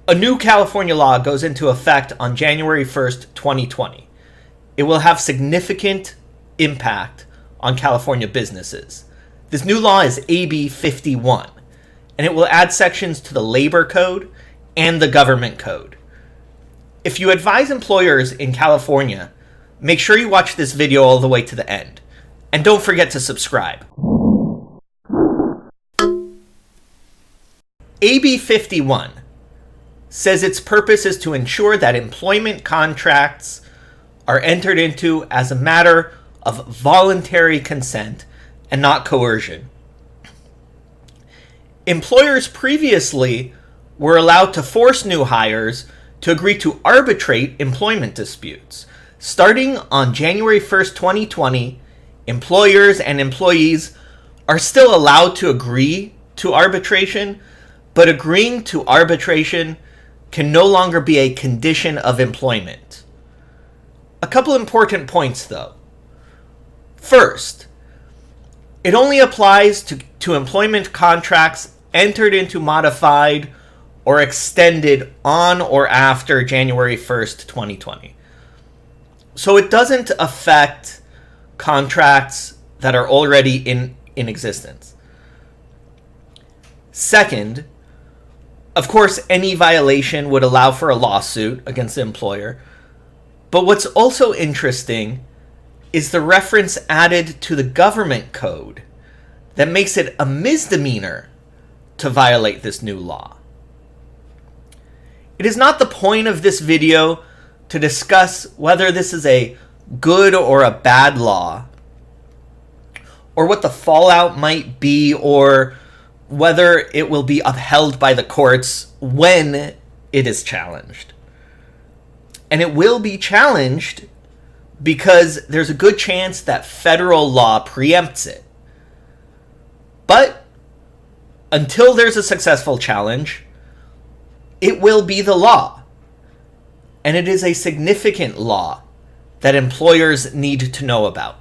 A new California law goes into effect on January 1st, 2020. It will have significant impact on California businesses. This new law is AB51, and it will add sections to the labor code and the government code. If you advise employers in California, make sure you watch this video all the way to the end. And don't forget to subscribe. AB51 says its purpose is to ensure that employment contracts are entered into as a matter of voluntary consent and not coercion. Employers previously were allowed to force new hires to agree to arbitrate employment disputes. Starting on January 1st, 2020, employers and employees are still allowed to agree to arbitration, but agreeing to arbitration can no longer be a condition of employment. A couple important points, though. First, it only applies to employment contracts entered into, modified, or extended on or after January 1st, 2020. So it doesn't affect contracts that are already in existence. Second, of course, any violation would allow for a lawsuit against the employer. But what's also interesting is the reference added to the government code that makes it a misdemeanor to violate this new law. It is not the point of this video to discuss whether this is a good or a bad law, or what the fallout might be, or whether it will be upheld by the courts when it is challenged. And it will be challenged because there's a good chance that federal law preempts it. But until there's a successful challenge, it will be the law. And it is a significant law that employers need to know about.